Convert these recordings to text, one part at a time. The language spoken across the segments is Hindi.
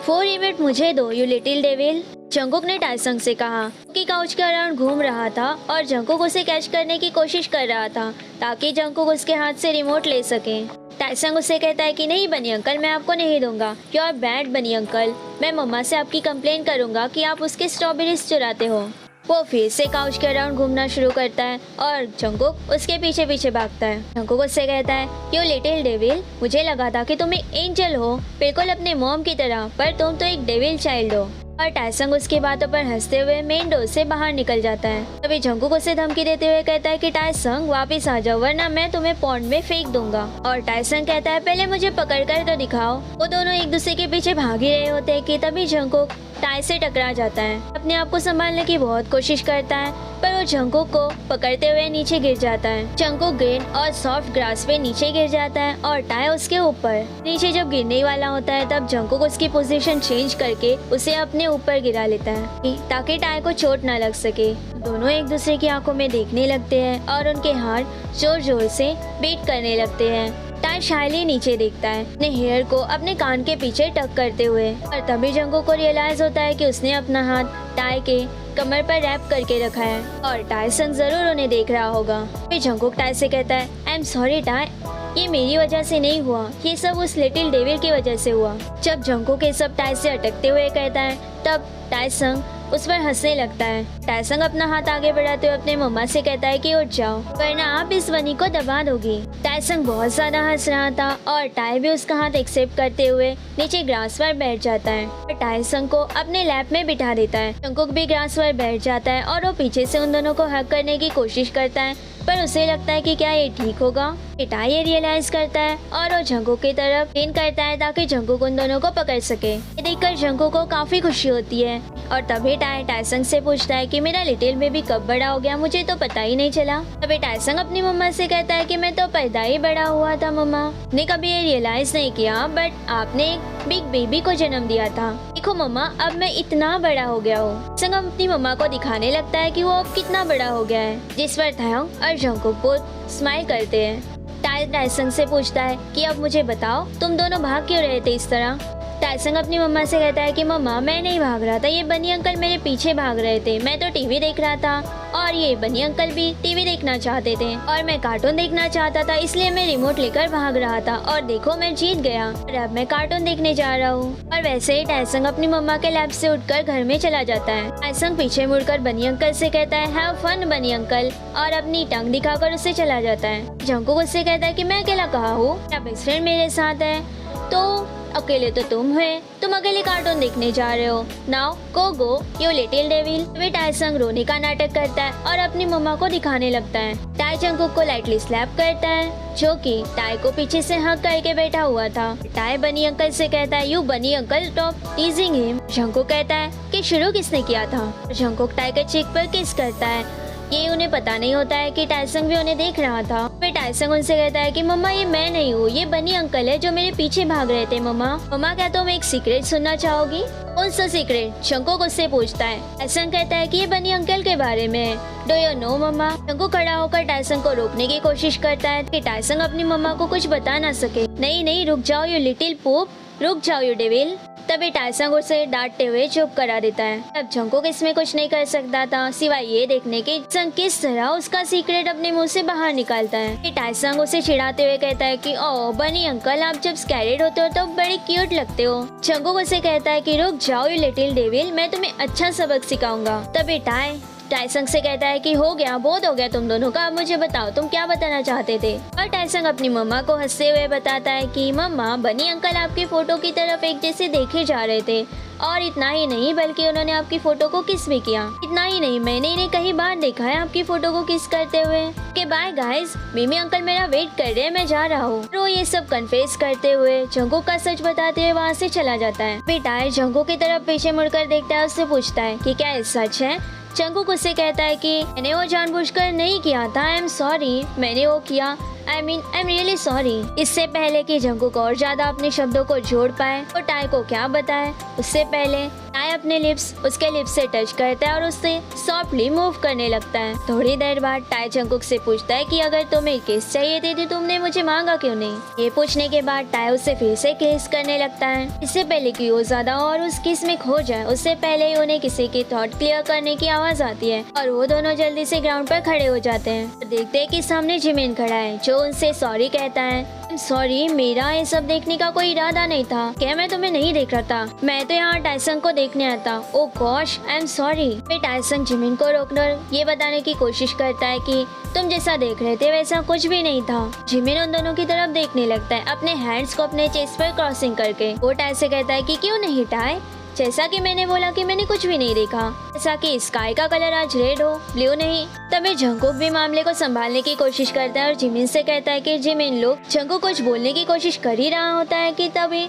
4 मिनट मुझे दो यू लिटिल डेविल। जंगकुक ने टाइसंग से कहा कि काउच के अराउंड घूम रहा था और जंगकुक उसे कैच करने की कोशिश कर रहा था ताकि जंगकुक उसके हाथ से रिमोट ले सके। टाइसंग उसे कहता है कि नहीं बनी अंकल, मैं आपको नहीं दूंगा, यू आर बैड बनी अंकल, मैं मम्मा से आपकी कंप्लेन करूंगा कि आप उसके स्ट्रॉबेरीज चुराते हो। वो फिर से काउच के अराउंड घूमना शुरू करता है और जंगकुक उसके पीछे पीछे भागता है। जंगकुक उससे कहता है यू लिटिल डेविल, मुझे लगा था कि तुम एक एंजल हो, बिल्कुल अपने मॉम की तरह, पर तुम तो एक डेविल चाइल्ड हो। और टाइसंग उसकी बातों पर हंसते हुए मेन डोर से बाहर निकल जाता है। तभी जंगकुक उसे धमकी देते हुए कहता है कि टाइसंग वापस आ जाओ वरना मैं तुम्हें पॉन्ड में फेंक दूंगा। और टाइसंग कहता है पहले मुझे पकड़ कर तो दिखाओ। वो दोनों एक दूसरे के पीछे भाग ही रहे होते हैं कि तभी जंगकुक टाई से टकरा जाता है। अपने आप को संभालने की बहुत कोशिश करता है पर वो जंगकुक को पकड़ते हुए नीचे गिर जाता है। जंगकुक ग्रीन और सॉफ्ट ग्रास पे नीचे गिर जाता है और टाई उसके ऊपर। नीचे जब गिरने वाला होता है तब जंगकुक उसकी पोजीशन चेंज करके उसे अपने ऊपर गिरा लेता है ताकि टाई को चोट न लग सके। दोनों एक दूसरे की आंखों में देखने लगते हैं और उनके हाथ जोर जोर से बीट करने लगते हैं। टाई शायली नीचे देखता है अपने हेयर को अपने कान के पीछे टक करते हुए और तभी जंगकुक को रियलाइज होता है कि उसने अपना हाथ टाई के कमर पर रैप करके रखा है और टाइसंग जरूर उन्हें देख रहा होगा। फिर जंगकुक टाई से कहता है आई एम सॉरी टाई, ये मेरी वजह से नहीं हुआ, ये सब उस लिटिल डेविल की वजह से हुआ। जब जंगकुक ये सब टाई से अटकते हुए कहता है तब टाइसंग उस पर हंसने लगता है। टाइसंग अपना हाथ आगे बढ़ाते हुए अपने मम्मा से कहता है कि उठ जाओ वरना आप इस बनी को दबा दोगी। टाइसंग बहुत ज्यादा हंस रहा था और टाई भी उसका हाथ एक्सेप्ट करते हुए नीचे ग्रास पर बैठ जाता है और टाइसंग को अपने लैप में बिठा देता है। जंगकुक भी ग्रास पर बैठ जाता है और वो पीछे से उन दोनों को हक करने की कोशिश करता है पर उसे लगता है कि क्या ये ठीक होगा। टाई ये रियलाइज करता है और वो जंगकुक की तरफ लेन करता है ताकि जंगकुक उन दोनों को पकड़ सके। ये देखकर जंगकुक को काफी खुशी होती है और तभी टाई टाइसंग से पूछता है कि मेरा लिटिल बेबी कब बड़ा हो गया, मुझे तो पता ही नहीं चला। तभी टाइसंग अपनी मम्मा से कहता है कि मैं तो पैदा ही बड़ा हुआ था मम्मा, ने कभी ये रियलाइज नहीं किया बट आपने एक बिग बेबी को जन्म दिया था। देखो मम्मा अब मैं इतना बड़ा हो गया हूँ। संग अपनी मम्मा को दिखाने लगता है कि वो अब कितना बड़ा हो गया है, जिस पर थायोंग और जंगकुक बहुत स्माइल करते हैं। टाई टाइसंग से पूछता है कि अब मुझे बताओ तुम दोनों भाग क्यों रहे थे इस तरह। टाइसंग अपनी मम्मा से कहता है कि मम्मा मैं नहीं भाग रहा था, ये बनी अंकल मेरे पीछे भाग रहे थे, मैं तो टीवी देख रहा था और ये बनी अंकल भी टीवी देखना चाहते थे और मैं कार्टून देखना चाहता था इसलिए मैं रिमोट लेकर भाग रहा था और देखो मैं जीत गया और अब मैं कार्टून देखने जा रहा हूँ। और वैसे ही टाइसंग अपनी मम्मा के लैब से उठकर घर में चला जाता है। टाइसंग पीछे मुड़कर बनी अंकल से कहता है हैव फन बनी अंकल और अपनी टंग दिखाकर उससे चला जाता है। जंगकुक उससे कहता है कि मैं अकेला कहा हूँ, मेरा बेस्ट फ्रेंड मेरे साथ है, तो अकेले तो तुम हुए, तुम अकेले कार्टून देखने जा रहे हो, now go you little devil. वे टाइसंग रोने का नाटक करता है और अपनी मम्मा को दिखाने लगता है। टाई जंगकुक को लाइटली स्लैप करता है जो कि टाई को पीछे से हक करके बैठा हुआ था। टाई बनी अंकल से कहता है यू बनी अंकल स्टॉप टीजिंग हिम। जंगकुक कहता है कि शुरू किसने किया था। जंगकुक टाई के चीक पर किस करता है। ये उन्हें पता नहीं होता है कि टाइसंग भी उन्हें देख रहा था। फिर टाइसंग उनसे कहता है कि मम्मा ये मैं नहीं हूँ, ये बनी अंकल है जो मेरे पीछे भाग रहे थे। मम्मा क्या तुम एक सीक्रेट सुनना चाहोगी। कौन सा सीक्रेट, जंगकुक उससे पूछता है। टाइसंग कहता है कि ये बनी अंकल के बारे में। Do you know mama. Jungkook खड़ा होकर टाइसंग को रोकने की कोशिश करता है कि टाइसंग अपनी मम्मा को कुछ बता ना सके। नहीं रुक जाओ यू लिटिल पूप, रुक जाओ यू डेविल। तभी टाइसंग उसे डांटते हुए चुप करा देता है। अब जंगकुक इसमें कुछ नहीं कर सकता था सिवाय ये देखने के टाइसंग किस तरह उसका सीक्रेट अपने मुंह से बाहर निकालता है। टाइसंग उसे चिढ़ाते हुए कहता है कि ओ बनी अंकल आप जब स्कैरेड होते हो तो बड़े क्यूट लगते हो। जंगकुक उसे कहता है कि रुक जाओ यू लिटिल डेविल, मैं तुम्हें अच्छा सबक सिखाऊंगा। तभी टाइसंग से कहता है कि हो गया, बहुत हो गया तुम दोनों का, अब मुझे बताओ तुम क्या बताना चाहते थे। और टाइसंग अपनी मम्मा को हंसते हुए बताता है कि मम्मा बनी अंकल आपकी फोटो की तरफ एक जैसे देखे जा रहे थे और इतना ही नहीं बल्कि उन्होंने आपकी फोटो को किस भी किया। इतना ही नहीं मैंने इन्हें कई बार देखा है आपकी फोटो को किस करते हुए। ओके बाय गाइस, मिमी अंकल मेरा वेट कर रहे हैं, मैं जा रहा हूँ। वो ये सब कन्फेस करते हुए जंगकुक का सच बताते हुए वहाँ से चला जाता है। फिर टाई जंगकुक की तरफ पीछे मुड़कर देखता है, उससे पूछता है कि क्या ये सच है। जंगकुक उससे कहता है कि मैंने वो जानबूझकर नहीं किया था, आई एम सॉरी, मैंने वो किया, आई एम रियली सॉरी। इससे पहले कि जंगकुक और ज्यादा अपने शब्दों को जोड़ पाए और टाई को क्या बताए, उससे पहले टाई अपने लिप्स उसके लिप्स से टच करता है और उससे सॉफ्टली मूव करने लगता है। थोड़ी देर बाद टाई जंगकुक से पूछता है कि अगर तुम्हें किस चाहिए थी तो तुमने मुझे मांगा क्यों नहीं। ये पूछने के बाद टाई उससे फिर से किस करने लगता है। इससे पहले कि वो ज्यादा और उस किस में खो जाए उससे पहले ही उन्हें किसी की थॉट क्लियर करने की आवाज आती है और वो दोनों जल्दी से ग्राउंड पर खड़े हो जाते हैं। देखते हैं कि सामने जिमिन खड़ा है जो उनसे सॉरी कहता है। सॉरी, मेरा ये सब देखने का कोई इरादा नहीं था। क्या मैं तुम्हें नहीं देख रहा था? मैं तो यहाँ टाइसंग को देखने आया था। ओह गॉश, आई एम सॉरी। फिर टाइसंग जिमिन को रोककर ये बताने की कोशिश करता है कि तुम जैसा देख रहे थे वैसा कुछ भी नहीं था। जिमिन उन दोनों की तरफ देखने लगता है अपने हैंड्स को अपने चेस्ट पर क्रॉसिंग करके। वो टाई से कहता है कि क्यों नहीं टाई, जैसा कि मैंने बोला कि मैंने कुछ भी नहीं देखा। जैसा कि स्काई का कलर आज रेड हो, ब्लू नहीं। तभी जंगकुक भी मामले को संभालने की कोशिश करता है और जिमिन से कहता है कि जिमिन लोग जंगकुक कुछ बोलने की कोशिश कर ही रहा होता है कि तभी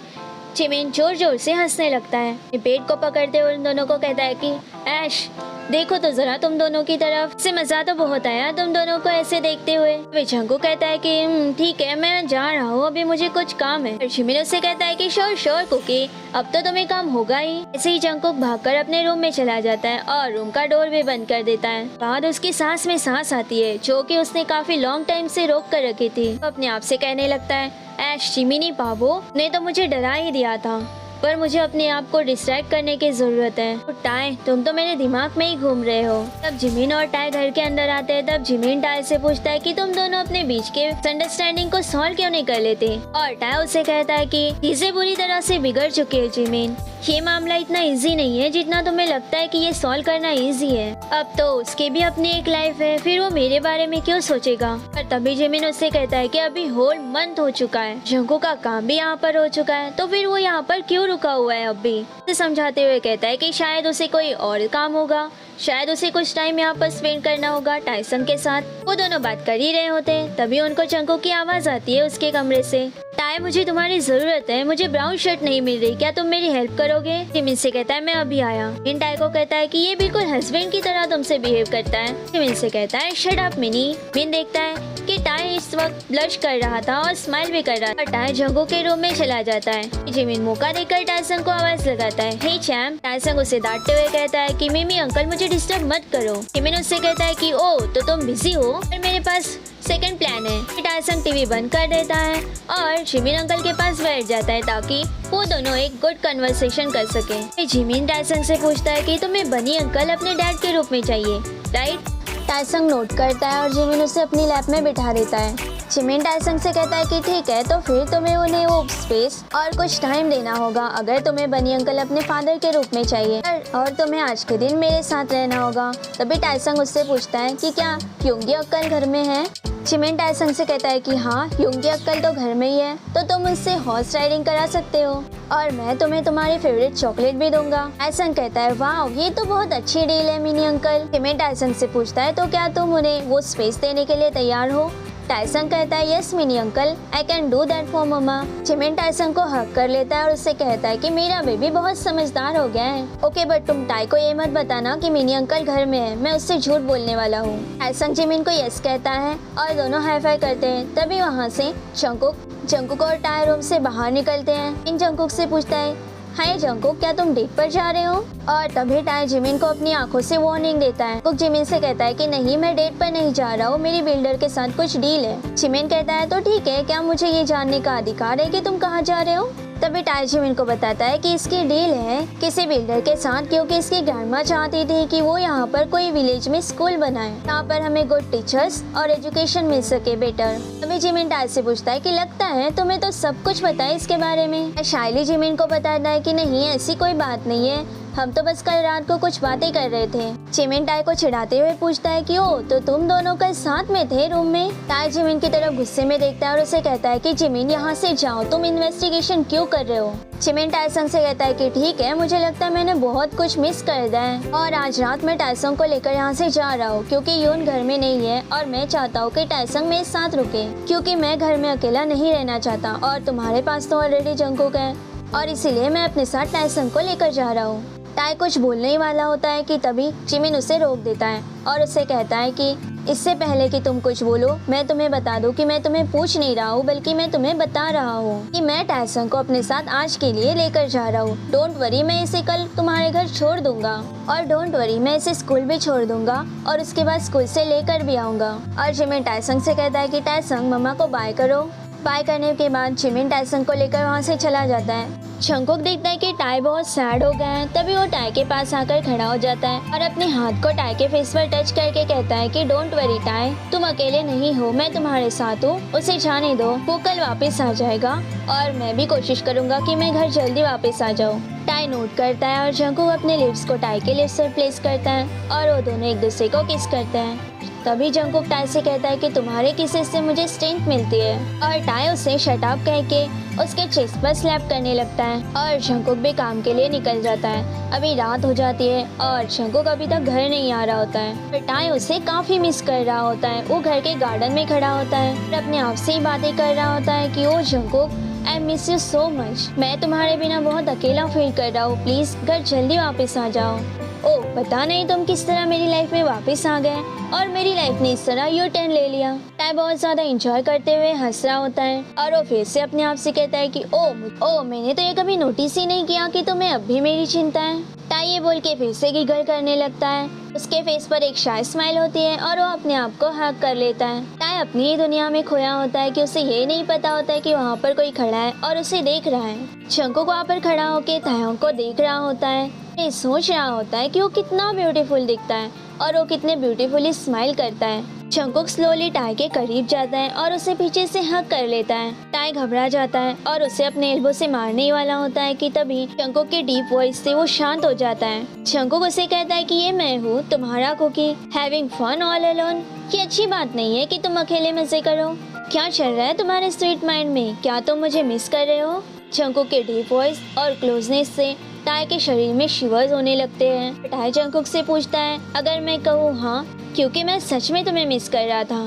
जिमिन जोर जोर से हंसने लगता है। पेट को पकड़ते हुए उन दोनों को कहता है कि ऐश देखो तो जरा तुम दोनों की तरफ से। मजा तो बहुत आया तुम दोनों को ऐसे देखते हुए। वे जंगकुक कहता है कि ठीक है मैं जा रहा हूँ, अभी मुझे कुछ काम है। जिमिन उससे कहता है कि श्योर श्योर कुकी, अब तो तुम्हें काम होगा ही। ऐसे ही जंगकुक भागकर अपने रूम में चला जाता है और रूम का डोर भी बंद कर देता है। बाद उसकी सांस में सांस आती है जो कि उसने काफी लॉन्ग टाइम से रोक कर रखी थी। वो अपने आप से कहने लगता है ऐश चिमिनी बाबू ने तो मुझे डरा ही दिया था, पर मुझे अपने आप को डिस्ट्रैक्ट करने की जरूरत है। तो टाई तुम तो मेरे दिमाग में ही घूम रहे हो। तब जिमिन और टाई घर के अंदर आते हैं। तब जिमिन टाई से पूछता है कि तुम दोनों अपने बीच के अंडरस्टैंडिंग को सॉल्व क्यों नहीं कर लेते। और टाई उसे कहता है कि चीजें बुरी तरह से बिगड़ चुकी है जिमिन, ये मामला इतना इजी नहीं है जितना तुम्हें लगता है कि ये सॉल्व करना इजी है। अब तो उसकी भी अपनी एक लाइफ है, फिर वो मेरे बारे में क्यों सोचेगा। पर तभी जिमिन उससे कहता है कि अभी होल मंथ हो चुका है, जंगकुक का काम भी यहाँ पर हो चुका है, तो फिर वो यहाँ पर क्यों रुका हुआ है। अब भी उसे समझाते हुए कहता है कि शायद उसे कोई और काम होगा, शायद उसे कुछ टाइम यहाँ पर स्पेंड करना होगा टाइसन के साथ। वो दोनों बात कर ही रहे होते हैं। तभी उनको जंगकुक की आवाज आती है उसके कमरे से। टाई मुझे तुम्हारी जरूरत है, मुझे ब्राउन शर्ट नहीं मिल रही, क्या तुम मेरी हेल्प करोगे। जिमिन से कहता है मैं अभी आया। इन टाई को कहता है कि ये बिल्कुल हस्बैंड की तरह तुमसे बिहेव करता है। जिमिन से कहता है शट अप मिनी। मिन देखता है कि टाई इस वक्त ब्लश कर रहा था और स्माइल भी कर रहा था। टाई जंगकुक के रूम में चला जाता है। जिमिन मौका देकर टाइसन को आवाज लगाता है हे चैम। टाइसन उसे डांटते हुए कहता है कि मिमी अंकल मुझे डिस्टर्ब मत करो। जिमिन उससे कहता है कि ओ तो तुम बिजी हो, पर मेरे पास सेकंड प्लान है। टाइसन टीवी बंद कर देता है और जिमिन अंकल के पास बैठ जाता है ताकि वो दोनों एक गुड कन्वर्सेशन कर सके। फिर जिमिन टाइसन से पूछता है कि तुम्हें बनी अंकल अपने डैड के रूप में चाहिए राइट। टाइसन नोट करता है और जिमिन उसे अपनी लैप में बिठा देता है। जिमिन टाइसन से कहता है कि ठीक है तो फिर तुम्हें उन्हें वो स्पेस और कुछ टाइम देना होगा अगर तुम्हें बनी अंकल अपने फादर के रूप में चाहिए, और तुम्हें आज के दिन मेरे साथ रहना होगा। तभी टाइसन उससे पूछता है कि क्या योंगी अंकल घर में है। जिमिन टाइसन से कहता है कि हाँ योंगी अंकल तो घर में ही है, तो तुम उससे हॉर्स राइडिंग करा सकते हो और मैं तुम्हें तुम्हारी फेवरेट चॉकलेट भी दूंगा। टाइसन कहता है वाह ये तो बहुत अच्छी डील है मिनी अंकल। जिमिन टाइसन से पूछता है तो क्या तुम उन्हें वो स्पेस देने के लिए तैयार हो। टाइसन कहता है yes mini uncle I can do that for mama. Jimin Tyson को हक कर लेता है और उससे कहता है कि मेरा बेबी बहुत समझदार हो गया है। ओके बट तुम टाई को ये मत बताना कि मिनी अंकल घर में है, मैं उससे झूठ बोलने वाला हूँ। टाइसन जिमिन को यस कहता है और दोनों हाई फाई करते हैं। तभी वहाँ से जंगकुक और टाई रूम से बाहर निकलते हैं। इन जंगकुक से पूछता है हाय जंगकुक क्या तुम डेट पर जा रहे हो। और तभी टाई जिमिन को अपनी आंखों से वार्निंग देता है। कुक जिमिन से कहता है कि नहीं मैं डेट पर नहीं जा रहा हूँ, मेरी बिल्डर के साथ कुछ डील है। जिमिन कहता है तो ठीक है, क्या मुझे ये जानने का अधिकार है कि तुम कहाँ जा रहे हो। तभी टाई जिमिन को बताता है कि इसकी डील है किसी बिल्डर के साथ, क्योंकि इसकी ग्रैंडमा चाहती थी कि वो यहाँ पर कोई विलेज में स्कूल बनाए, यहाँ पर हमें गुड टीचर्स और एजुकेशन मिल सके बेटर। तभी जिमिन टाई से पूछता है कि लगता है तुम्हें तो सब कुछ पता है इसके बारे में। शायली जिमिन को बताता है कि नहीं ऐसी कोई बात नहीं है, हम तो बस कल रात को कुछ बातें कर रहे थे। जिमिन टाई को चिढ़ाते हुए पूछता है कि ओ तो तुम दोनों कल साथ में थे रूम में। टाई जिमिन की तरफ गुस्से में देखता है और उसे कहता है कि जिमिन यहाँ से जाओ, तुम इन्वेस्टिगेशन क्यों कर रहे हो। जिमिन टाइसन से कहता है कि ठीक है, मुझे लगता है मैंने बहुत कुछ मिस कर दिया है और आज रात मैं टाइसन को लेकर यहाँ से जा रहा हूँ, क्योंकि यून घर में नहीं है और मैं चाहता हूँ कि टाइसन मेरे साथ रुके, क्योंकि मैं घर में अकेला नहीं रहना चाहता और तुम्हारे पास तो ऑलरेडी जंगकुक है और इसीलिए मैं अपने साथ टाइसन को लेकर जा रहा हूँ। टाई कुछ बोलने ही वाला होता है कि तभी जिमिन उसे रोक देता है और उसे कहता है कि इससे पहले कि तुम कुछ बोलो, मैं तुम्हें बता दूं कि मैं तुम्हें पूछ नहीं रहा हूँ, बल्कि मैं तुम्हें बता रहा हूँ कि मैं टायसंग को अपने साथ आज के लिए लेकर जा रहा हूँ। डोंट वरी, मैं इसे कल तुम्हारे घर छोड़ दूंगा, और डोंट वरी, मैं इसे स्कूल भी छोड़ दूंगा और उसके बाद स्कूल से लेकर भी आऊंगा। और जिमिन टायसंग से कहता है कि टायसंग, मम्मा को बाय करो। बाय करने के बाद जिमिन टायसंग को लेकर वहाँ से चला जाता है। जंगकुक देखता है कि टाई बहुत सैड हो गया है। तभी वो टाई के पास आकर खड़ा हो जाता है और अपने हाथ को टाई के फेस पर टच करके कहता है कि डोंट वरी टाई, तुम अकेले नहीं हो, मैं तुम्हारे साथ हूँ, उसे जाने दो, वो कल वापस आ जाएगा और मैं भी कोशिश करूंगा कि मैं घर जल्दी वापस आ जाऊँ। टाई नोट करता है और जंगकुक अपने लिप्स को टाई के लिप्स पर प्लेस करता है और वो दोनों एक दूसरे को किस करते हैं। तभी जंगकुक टाई से कहता है कि तुम्हारे किसेस से मुझे स्ट्रेंथ मिलती है, और टाई उसे शट अप कह के उसके चेस्ट पर स्लैप करने लगता है और जंगकुक भी काम के लिए निकल जाता है। अभी रात हो जाती है और जंगकुक अभी तक घर नहीं आ रहा होता है, पर टाई उसे काफी मिस कर रहा होता है। वो घर के गार्डन में खड़ा होता है और अपने आप से ही बातें कर रहा होता है कि oh Jungkook, I miss you so much, मैं तुम्हारे बिना बहुत अकेला फील कर रहा हूँ, प्लीज घर जल्दी वापस आ जाओ। ओ पता नहीं तुम किस तरह मेरी लाइफ में वापस आ गए और मेरी लाइफ ने इस तरह यू टर्न ले लिया। टाई बहुत ज्यादा एंजॉय करते हुए हंस रहा होता है और वो फिर से अपने आप से कहता है कि ओ मैंने तो ये कभी नोटिस ही नहीं किया कि तुम्हें अब भी मेरी चिंता है। टाई ये बोल के फिर से गिगल करने लगता है। उसके फेस पर एक शाय स्माइल होती है और वो अपने आप को हग कर लेता है। टाई अपनी ही दुनिया में खोया होता है कि उसे ये नहीं पता होता है कि वहाँ पर कोई खड़ा है और उसे देख रहा है। जंगकुक वहाँ पर खड़ा होकर तायोंग को देख रहा होता है, सोच रहा होता है कि वो कितना ब्यूटीफुल दिखता है और वो कितने ब्यूटीफुली स्माइल करता है। जंगकुक स्लोली टाई के करीब जाता है और उसे पीछे से हग कर लेता है। टाई घबरा जाता है और उसे अपने एल्बो से मारने ही वाला होता है कि तभी जंगकुक की डीप वॉइस से वो शांत हो जाता है। जंगकुक उसे कहता है कि ये मैं हूँ, तुम्हारा Cookie, having fun all alone. ये अच्छी बात नहीं है कि तुम अकेले मजे करो। क्या चल रहा है तुम्हारे स्वीट माइंड में? क्या तुम मुझे मिस कर रहे हो? जंगकुक के डीप वॉइस और क्लोजनेस से टाई के शरीर में शिवर्स होने लगते हैं। टाई जंगकुक से पूछता है, अगर मैं कहूँ हाँ, क्योंकि मैं सच में तुम्हें मिस कर रहा था।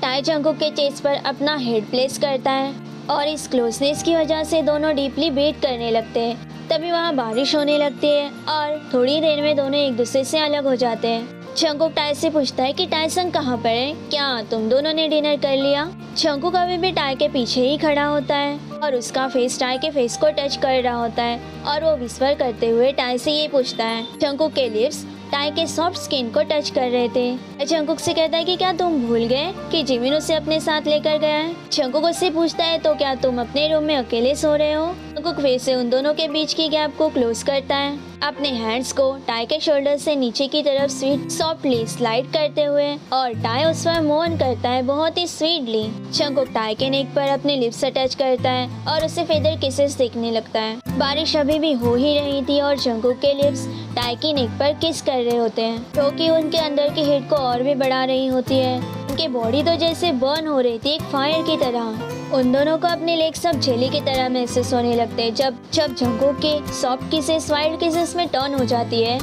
टाई जंगकुक के चेस्ट पर अपना हेड प्लेस करता है और इस क्लोजनेस की वजह से दोनों डीपली ब्रीथ करने लगते हैं। तभी वहाँ बारिश होने लगती है और थोड़ी देर में दोनों एक दूसरे से अलग हो जाते हैं। जंगकुक टाई से पूछता है कि टायसंग कहाँ पर है? क्या तुम दोनों ने डिनर कर लिया? जंगकुक अभी भी टाई के पीछे ही खड़ा होता है और उसका फेस टाई के फेस को टच कर रहा होता है और वो विस्पर करते हुए टाई से ये पूछता है। जंगकुक के लिप्स टाई के सॉफ्ट स्किन को टच कर रहे थे। जंगकुक से कहता है कि क्या तुम भूल गए कि जिमिन उसे अपने साथ लेकर गया है? जंगकुक उससे पूछता है, तो क्या तुम अपने रूम में अकेले सो रहे हो? जंगकुक फिर से उन दोनों के बीच की गैप को क्लोज करता है, अपने हैंड्स को टाई के शोल्डर से नीचे की तरफ स्वीट सॉफ्टली स्लाइड करते हुए, और टाई उस पर मोहन करता है बहुत ही स्वीटली। जंगकुक टाई के नेक पर अपने लिप्स से टच करता है और उसे फेदर किसेस देखने लगता है। बारिश अभी भी हो ही रही थी और जंगकुक के लिप्स टाई की नेक पर किस कर रहे होते हैं, जो कि उनके अंदर की हीट को और भी बढ़ा रही होती है। उनकी बॉडी तो जैसे बर्न हो रही थी एक फायर की तरह। उन दोनों को अपने लेग सब जेली की तरह महसूस होने लगते हैं जब जंगकुक के सॉफ्ट किसेस वाइल्ड किसेस में टर्न हो जाती है।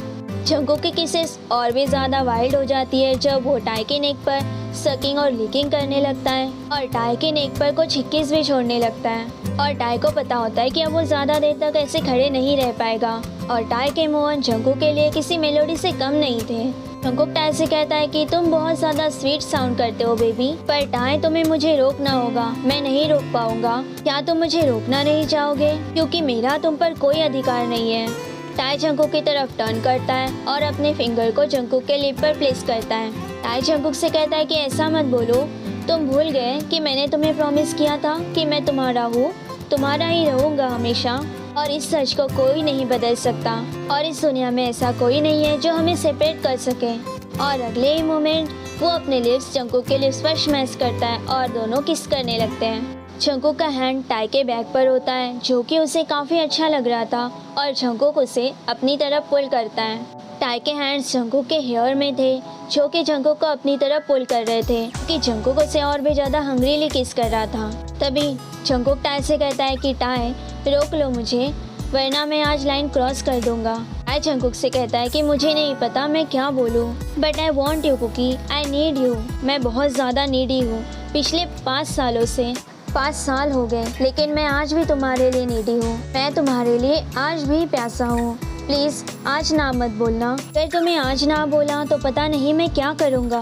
जंगकुक की किसेस और भी ज्यादा वाइल्ड हो जाती है जब वो टाई के नेक पर सकिंग और लीकिंग करने लगता है और टाई के नेक पर कुछ हिक्कीज भी छोड़ने लगता है। और टाई को पता होता है कि अब वो ज्यादा देर तक ऐसे खड़े नहीं रह पाएगा और टाई के मोहन जंगकुक के लिए किसी मेलोडी से कम नहीं थे। जंगकुक टाई से कहता है कि तुम बहुत ज्यादा स्वीट साउंड करते हो बेबी, पर टाई तुम्हें मुझे रोकना होगा, मैं नहीं रोक पाऊंगा। क्या तुम मुझे रोकना नहीं चाहोगे? क्योंकि मेरा तुम पर कोई अधिकार नहीं है। टाई जंगकुक की तरफ टर्न करता है और अपने फिंगर को जंगकुक के लिप पर प्लेस करता है। टाई जंगकुक से कहता है कि ऐसा मत बोलो, तुम भूल गए कि मैंने तुम्हें प्रॉमिस किया था कि मैं तुम्हारा हूँ, तुम्हारा ही रहूँगा हमेशा, और इस सच को कोई नहीं बदल सकता और इस दुनिया में ऐसा कोई नहीं है जो हमें सेपरेट कर सके। और अगले ही मोमेंट वो अपने लिप्स जंगकुक के लिप्स पर स्मैश करता है और दोनों किस करने लगते हैं। जंगकुक का हैंड टाई के बैक पर होता है जो कि उसे काफ़ी अच्छा लग रहा था और जंगकुक उसे अपनी तरफ पुल करता है। टाई के हैंड्स जंगकुक के हेयर में थे जो कि जंगकुक को अपनी तरफ पुल कर रहे थे कि जंगकुक उसे और भी ज़्यादा हंग्रीली किस कर रहा था। तभी जंगकुक टाई से कहता है कि टाई रोक लो मुझे, वरना मैं आज लाइन क्रॉस कर दूंगा। टाई जंगकुक से कहता है कि मुझे नहीं पता मैं क्या बोलूँ, but I want you Cookie, I need you. मैं बहुत ज़्यादा नीडी हूँ। पिछले 5 सालों से 5 साल हो गए, लेकिन मैं आज भी तुम्हारे लिए नीडी हूँ। मैं तुम्हारे लिए आज भी प्यासा हूँ। प्लीज़ आज ना मत बोलना। अगर तुम्हें आज ना बोला तो पता नहीं मैं क्या करूँगा।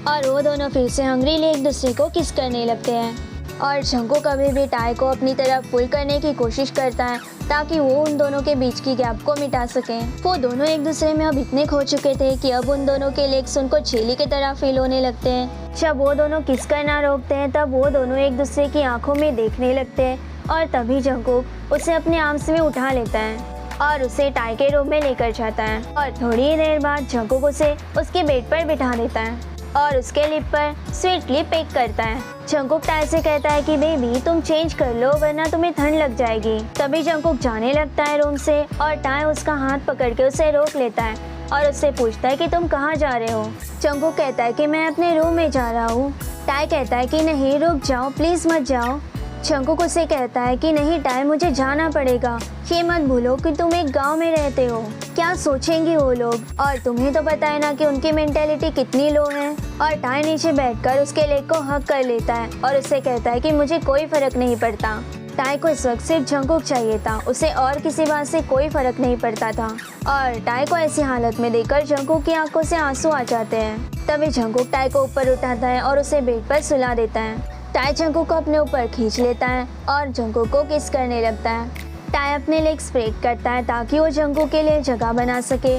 और वो दोनों फिर से हंग्रीली एक दूसरे को किस करने लगते हैं। और जंकुक कभी भी टाई को अपनी तरफ पुल करने की कोशिश करता है ताकि वो उन दोनों के बीच की गैप को मिटा सके। वो दोनों एक दूसरे में अब इतने खो चुके थे कि अब उन दोनों के लेग्स उनको झिल्ली की तरह फील होने लगते हैं। जब वो दोनों किस करना रोकते हैं तब वो दोनों एक दूसरे की आंखों में देखने लगते हैं और तभी जंकुक उसे अपने आर्म्स में उठा लेता है और उसे टाई के रूम में लेकर जाता है। और थोड़ी देर बाद जंकुक उसे उसके बेड पर बिठा देता है और उसके लिप पर स्वीटली पेक करता है। जंकुक टाई से कहता है कि बेबी तुम चेंज कर लो वरना तुम्हें ठंड लग जाएगी। तभी जंकुक जाने लगता है रूम से और टाई उसका हाथ पकड़ के उसे रोक लेता है और उससे पूछता है कि तुम कहाँ जा रहे हो। जंकुक कहता है कि मैं अपने रूम में जा रहा हूँ। टाई कहता है कि नहीं रुक जाओ, प्लीज मत जाओ। जंकुक उसे कहता है कि नहीं टाई, मुझे जाना पड़ेगा। ये मत भूलो कि तुम एक गांव में रहते हो, क्या सोचेंगे वो लोग, और तुम्हें तो पता है ना कि उनकी मेंटेलिटी कितनी लो है। और टाई नीचे बैठकर उसके लेग को हक कर लेता है और उससे कहता है कि मुझे कोई फर्क नहीं पड़ता। टाई को इस वक्त सिर्फ जंकुक चाहिए था, उसे और किसी बात से कोई फर्क नहीं पड़ता था। और टाई को ऐसी हालत में देखकर जंकुक की आंखों से आंसू आ जाते हैं। तभी जंकुक टाई को ऊपर उठाता है और उसे बेड पर सुला देता है। टाई जंकुक को अपने ऊपर खींच लेता है और जंकुक को किस करने लगता है। टाई अपने लेग स्प्रेड करता है ताकि वो जंकुक के लिए जगह बना सके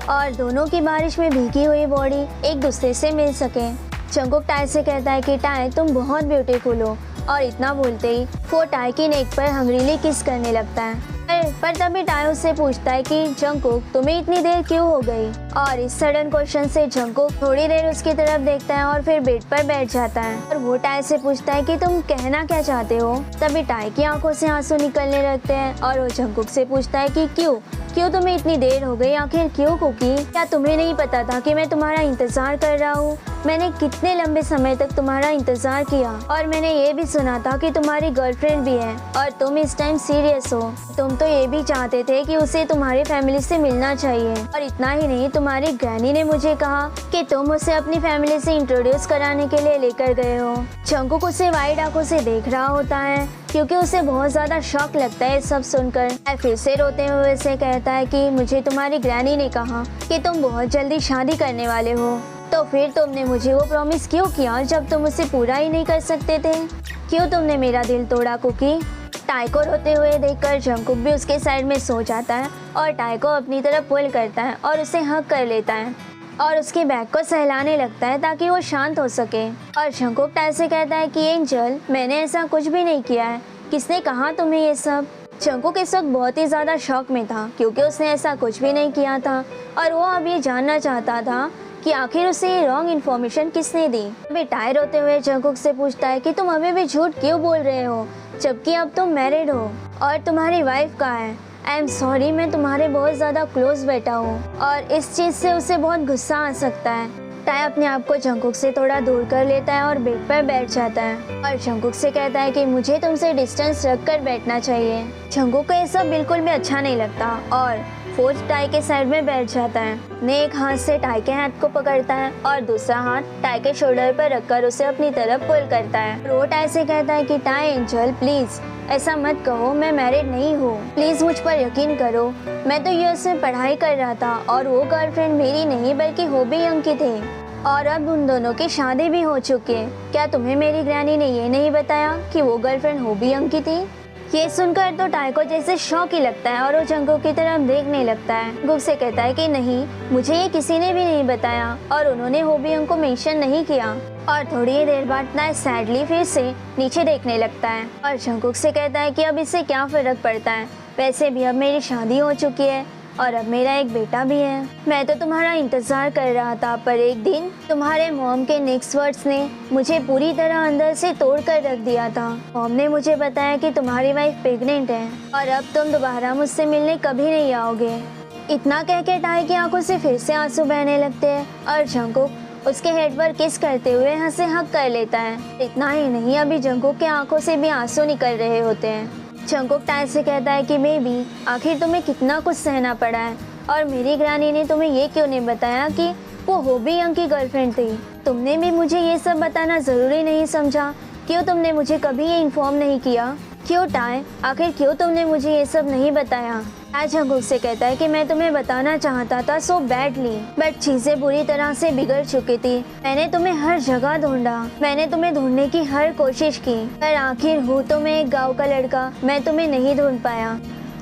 और दोनों की बारिश में भीगी हुई बॉडी एक दूसरे से मिल सके। जंकुक टाई से कहता है कि टाई तुम बहुत ब्यूटीफुल हो, और इतना बोलते ही वो टाई की नेक पर हंग्रीली किस करने लगता है। पर तभी टाई उससे पूछता है कि जंकुक तुम्हें इतनी देर क्यों हो गई। और इस सडन क्वेश्चन से जंकुक थोड़ी देर उसकी तरफ देखता है और फिर बेड पर बैठ जाता है और वो टाई से पूछता है कि तुम कहना क्या चाहते हो। तभी टाई की आंखों से आंसू निकलने लगते हैं और वो जंकुक से पूछता है कि क्यों तुम्हें इतनी देर हो गई, आखिर क्यों कुकी? क्या तुम्हें नहीं पता था कि मैं तुम्हारा इंतजार कर रहा हूँ? मैंने कितने लंबे समय तक तुम्हारा इंतजार किया और मैंने ये भी सुना था कि तुम्हारी गर्लफ्रेंड भी है और तुम इस टाइम सीरियस हो। तुम तो ये भी चाहते थे कि उसे तुम्हारी फैमिली से मिलना चाहिए, और इतना ही नहीं तुम्हारी ग्रैनी ने मुझे कहा कि तुम उसे अपनी फैमिली से इंट्रोड्यूस कराने के लिए लेकर गए हो। जंकुक उसे वाइड आंखों से देख रहा होता है क्योंकि उसे बहुत ज़्यादा शॉक लगता है सब सुनकर। फिर से रोते हुए उसे कहता है कि मुझे तुम्हारी ग्रैनी ने कहा कि तुम बहुत जल्दी शादी करने वाले हो, तो फिर तुमने मुझे वो प्रॉमिस क्यों किया जब तुम उसे पूरा ही नहीं कर सकते थे? क्यों तुमने मेरा दिल तोड़ा कुकी? टाई को रोते हुए देखकर जंकुक भी उसके साइड में सो जाता है और टाई को अपनी तरफ पुल करता है और उसे हक कर लेता है और उसके बैग को सहलाने लगता है ताकि वो शांत हो सके। और जंकुक टाई से कहता है कि एंजल मैंने ऐसा कुछ भी नहीं किया है, किसने कहा तुम्हें ये सब? जंकुक इस वक्त बहुत ही ज़्यादा शॉक में था क्योंकि उसने ऐसा कुछ भी नहीं किया था और वो अब ये जानना चाहता था कि आखिर उसे ये रॉन्ग इन्फॉर्मेशन किसने दी। अभी टाई रोते हुए जंकुक से पूछता है कि तुम अभी भी झूठ क्यों बोल रहे हो जबकि अब तुम मैरिड हो और तुम्हारी वाइफ कहाँ है? आई एम सॉरी, मैं तुम्हारे बहुत ज़्यादा क्लोज बैठा हूँ, और इस चीज़ से उसे बहुत गुस्सा आ सकता है। टाई अपने आप को जंकुक से थोड़ा दूर कर लेता है और बेड पर बैठ जाता है और जंकुक से कहता है कि मुझे तुमसे डिस्टेंस रखकर बैठना चाहिए। जंकुक को ये सब बिल्कुल भी अच्छा नहीं लगता और फोर्स टाई के साइड में बैठ जाता है। ने एक हाथ से टाई के हाथ को पकड़ता है और दूसरा हाथ टाई के शोल्डर पर रखकर उसे अपनी तरफ पुल करता है। वो टाई से कहता है कि टाई एंजल प्लीज ऐसा मत कहो, मैं मैरिड नहीं हूँ, प्लीज मुझ पर यकीन करो। मैं तो यूएस में पढ़ाई कर रहा था और वो गर्लफ्रेंड मेरी नहीं बल्कि होबी यंग की थी, और अब उन दोनों की शादी भी हो चुकी है। क्या तुम्हें मेरी ग्रैनी ने ये नहीं बताया कि वो गर्लफ्रेंड होबी यंग की थी? ये सुनकर तो टाई को जैसे शौक ही लगता है और वो जंकुक की तरफ देखने लगता है। जंकुक से कहता है कि नहीं, मुझे ये किसी ने भी नहीं बताया और उन्होंने होबी यंग को मेंशन नहीं किया। और थोड़ी ही देर बाद टाई सैडली फिर से नीचे देखने लगता है और जंकुक से कहता है कि अब इससे क्या फर्क पड़ता है, वैसे भी अब मेरी शादी हो चुकी है और अब मेरा एक बेटा भी है। मैं तो तुम्हारा इंतजार कर रहा था, पर एक दिन तुम्हारे मॉम के नेक्स्ट वर्ड्स ने मुझे पूरी तरह अंदर से तोड़ कर रख दिया था। मॉम ने मुझे बताया कि तुम्हारी वाइफ प्रेग्नेंट है और अब तुम दोबारा मुझसे मिलने कभी नहीं आओगे। इतना कह के टाई की आंखों से फिर से आंसू बहने लगते हैं और जंकुक उसके हेड पर किस करते हुए हंसे हक कर लेता है। इतना ही नहीं, अभी जंकुक के आंखों से भी आंसू निकल रहे होते हैं। जंकुक टाई से कहता है कि बेबी आखिर तुम्हें कितना कुछ सहना पड़ा है, और मेरी ग्रैनी ने तुम्हें ये क्यों नहीं बताया कि वो होबी यंग की गर्लफ्रेंड थी? तुमने भी मुझे ये सब बताना ज़रूरी नहीं समझा? क्यों तुमने मुझे कभी ये इन्फॉर्म नहीं किया? क्यों टाई, आखिर क्यों तुमने मुझे ये सब नहीं बताया? टाई जंगकुक से कहता है कि मैं तुम्हें बताना चाहता था सो बैडली, बट चीजें बुरी तरह से बिगड़ चुकी थी। मैंने तुम्हें हर जगह ढूंढा, मैंने तुम्हें ढूंढने की हर कोशिश की, पर आखिर हूँ तो मैं एक गाँव का लड़का, मैं तुम्हें नहीं ढूंढ पाया।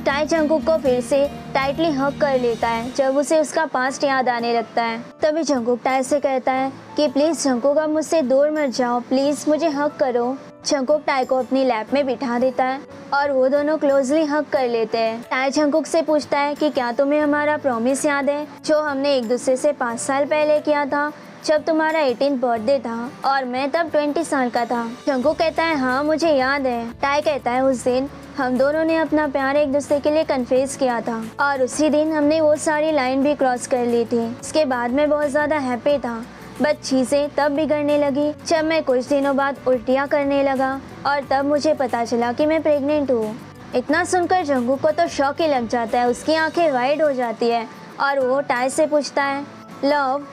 टाई जंगकुक को फिर से टाइटली हग कर लेता है जब उसे उसका पास्ट याद आने लगता है। तभी जंगकुक टाई से कहता है कि प्लीज जंगकुक अब मुझसे दूर मत जाओ, प्लीज मुझे हग करो। जंगकुक टाई को अपनी लैप में बिठा देता है और वो दोनों क्लोजली हग कर लेते हैं। टाई जंगकुक से पूछता है कि क्या तुम्हें हमारा प्रॉमिस याद है जो हमने एक दूसरे से 5 साल पहले किया था, जब तुम्हारा 18th बर्थडे था और मैं तब 20 साल का था। जंगकुक कहता है हाँ मुझे याद है। टाई कहता है उस दिन हम दोनों ने अपना प्यार एक दूसरे के लिए कन्फेस किया था और उसी दिन हमने वो सारी लाइन भी क्रॉस कर ली थी। इसके बाद मैं बहुत ज़्यादा हैप्पी था, बट चीज़ें तब बिगड़ने लगी जब मैं कुछ दिनों बाद उल्टियाँ करने लगा और तब मुझे पता चला कि मैं प्रेग्नेंट हूँ। इतना सुनकर जंगकुक को तो शॉक ही लग जाता है, उसकी आंखें वाइड हो जाती है और वो टाई से पूछता है लव।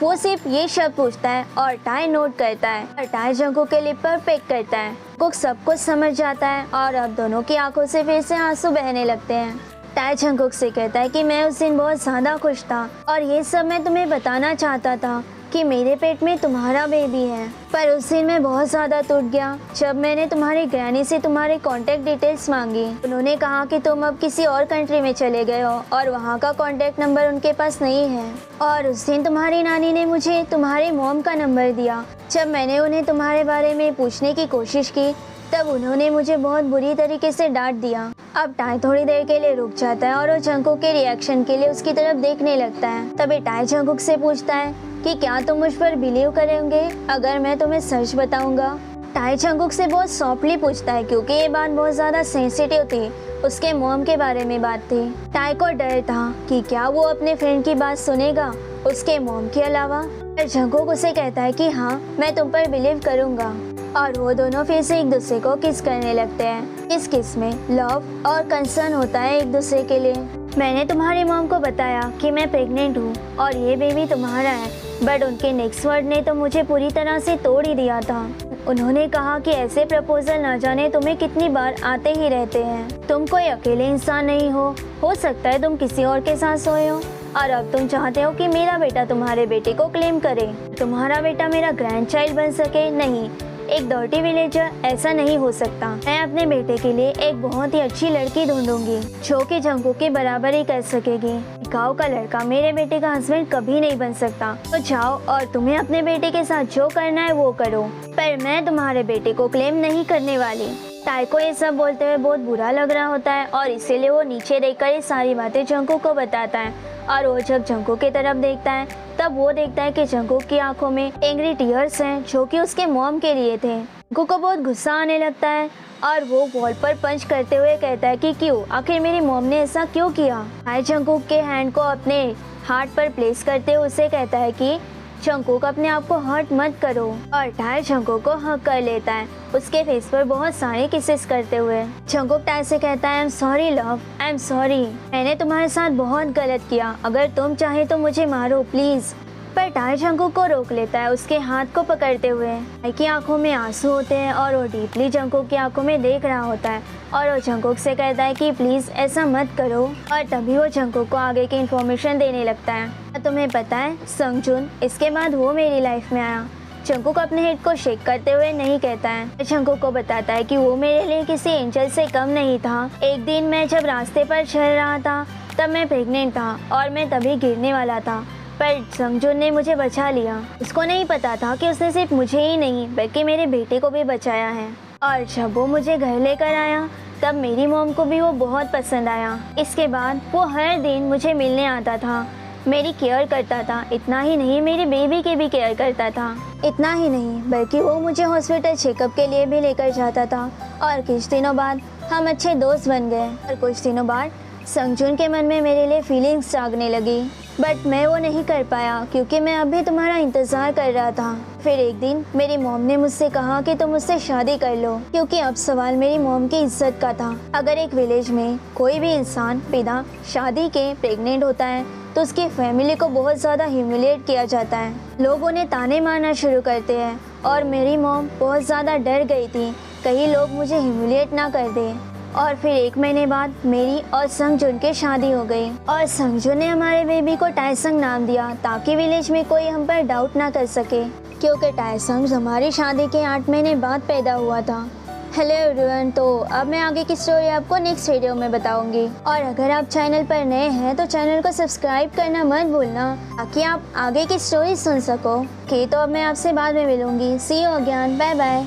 वो सिर्फ ये शब्द पूछता है और टाई नोट करता है और टाई जंगकुक के लिप पर पेक करता है। जंगकुक सब कुछ समझ जाता है और अब दोनों की आंखों से फिर से आंसू बहने लगते हैं। टाई जंगकुक से कहता है कि मैं उस दिन बहुत ज़्यादा खुश था और ये सब मैं तुम्हें बताना चाहता था कि मेरे पेट में तुम्हारा बेबी है, पर उस दिन मैं बहुत ज़्यादा टूट गया जब मैंने तुम्हारी ग्रैनी से तुम्हारे कॉन्टैक्ट डिटेल्स मांगी। उन्होंने कहा कि तुम अब किसी और कंट्री में चले गए हो और वहाँ का कॉन्टैक्ट नंबर उनके पास नहीं है। और उस दिन तुम्हारी नानी ने मुझे तुम्हारी मॉम का नंबर दिया। जब मैंने उन्हें तुम्हारे बारे में पूछने की कोशिश की तब उन्होंने मुझे बहुत बुरी तरीके से डांट दिया। अब टाई थोड़ी देर के लिए रुक जाता है और वो जंगकुक के रिएक्शन के लिए उसकी तरफ देखने लगता है। तभी टाई जंगकुक से पूछता है कि क्या तुम मुझ पर बिलीव करेंगे अगर मैं तुम्हें सच बताऊंगा। टाई जंगकुक से बहुत सॉफ्टली पूछता है क्योंकि ये बात बहुत ज़्यादा सेंसिटिव थी, उसके मॉम के बारे में बात थी। टाई को डर था कि क्या वो अपने फ्रेंड की बात सुनेगा उसके मॉम के अलावा। जंगकुक उसे कहता है कि हाँ मैं तुम पर बिलीव करूंगा और वो दोनों फिर से एक दूसरे को किस करने लगते हैं। इस किस में लव और कंसर्न होता है एक दूसरे के लिए। मैंने तुम्हारी मॉम को बताया कि मैं प्रेग्नेंट हूँ और ये बेबी तुम्हारा है, बट उनके नेक्स्ट वर्ड ने तो मुझे पूरी तरह से तोड़ ही दिया था। उन्होंने कहा कि ऐसे प्रपोजल ना जाने तुम्हें कितनी बार आते ही रहते हैं, तुम कोई अकेले इंसान नहीं हो सकता है तुम किसी और के साथ सोए हो और अब तुम चाहते हो कि मेरा बेटा तुम्हारे बेटे को क्लेम करे, तुम्हारा बेटा मेरा ग्रैंड चाइल्ड बन सके। नहीं, एक डर्टी विलेजर ऐसा नहीं हो सकता। मैं अपने बेटे के लिए एक बहुत ही अच्छी लड़की ढूंढूंगी जो कि जंगकुक की बराबरी कर सकेगी। गाँव का लड़का मेरे बेटे का हस्बैंड कभी नहीं बन सकता। तो जाओ और तुम्हें अपने बेटे के साथ जो करना है वो करो, पर मैं तुम्हारे बेटे को क्लेम नहीं करने वाली। टाई को ये सब बोलते हुए बहुत बुरा लग रहा होता है और इसीलिए वो नीचे देखकर ये सारी बातें जंगकुक को बताता है और वो जब जंगकुक की तरफ देखता है तब वो देखता है कि जंगकुक की आंखों में एंग्री टीयर्स हैं जो कि उसके मॉम के लिए थे। जंगकुक को बहुत गुस्सा आने लगता है और वो वॉल पर पंच करते हुए कहता है कि क्यों, आखिर मेरी मॉम ने ऐसा क्यों किया। टाई जंगकुक के हैंड को अपने हार्ट पर प्लेस करते हुए उसे कहता है कि जंगकुक अपने आप को हर्ट मत करो और टाई जंगकुक को हग कर लेता है उसके फेस पर बहुत सारे किसेस करते हुए। जंगकुक टाई से कहता है I am sorry love, I am sorry, मैंने तुम्हारे साथ बहुत गलत किया, अगर तुम चाहे तो मुझे मारो प्लीज। पर टाई जंगकुक को रोक लेता है उसके हाथ को पकड़ते हुए। टाई की आंखों में आंसू होते हैं और वो डीपली जंगकुक की आंखों में देख रहा होता है और वो जंगकुक से कहता है कि प्लीज ऐसा मत करो और तभी वो जंगकुक को आगे की इन्फॉर्मेशन देने लगता है। तुम्हें पता है संगजुन, इसके बाद वो मेरी लाइफ में आया। जंगकुक अपने हेड को शेक करते हुए नहीं कहता है। जंगकुक को बताता है कि वो मेरे लिए किसी एंजल से कम नहीं था। एक दिन मैं जब रास्ते पर चल रहा था तब मैं प्रेग्नेंट था और मैं तभी गिरने वाला था, पर संगजुन ने मुझे बचा लिया। उसको नहीं पता था कि उसने सिर्फ मुझे ही नहीं बल्कि मेरे बेटे को भी बचाया है। और जब वो मुझे घर लेकर आया तब मेरी मॉम को भी वो बहुत पसंद आया। इसके बाद वो हर दिन मुझे मिलने आता था, मेरी केयर करता था। इतना ही नहीं, मेरे बेबी की भी केयर करता था। इतना ही नहीं बल्कि वो मुझे हॉस्पिटल चेकअप के लिए भी लेकर जाता था और कुछ दिनों बाद हम अच्छे दोस्त बन गए। और कुछ दिनों बाद संगजुन के मन में मेरे लिए फीलिंग्स जागने लगी, बट मैं वो नहीं कर पाया क्योंकि मैं अभी तुम्हारा इंतज़ार कर रहा था। फिर एक दिन मेरी मॉम ने मुझसे कहा कि तुम मुझसे शादी कर लो, क्योंकि अब सवाल मेरी मॉम की इज्जत का था। अगर एक विलेज में कोई भी इंसान बिना शादी के प्रेग्नेंट होता है तो उसकी फैमिली को बहुत ज़्यादा ह्यूमिलेट किया जाता है, लोग उन्हें ताने मारना शुरू करते हैं और मेरी मॉम बहुत ज़्यादा डर गई थी कहीं लोग मुझे ह्यूमिलेट ना कर दें। और फिर 1 महीने बाद मेरी और संगजुन की शादी हो गई और संगजुन ने हमारे बेबी को टाइसंग नाम दिया ताकि विलेज में कोई हम पर डाउट ना कर सके, क्योंकि टाइसंग हमारी शादी के 8 महीने बाद पैदा हुआ था। हेलो एवरीवन, तो अब मैं आगे की स्टोरी आपको नेक्स्ट वीडियो में बताऊंगी। और अगर आप चैनल पर नए हैं तो चैनल को सब्सक्राइब करना मत भूलना ताकि आप आगे की स्टोरी सुन सको। तो अब मैं आपसे बाद में मिलूंगी। सी यू अगेन, बाय बाय।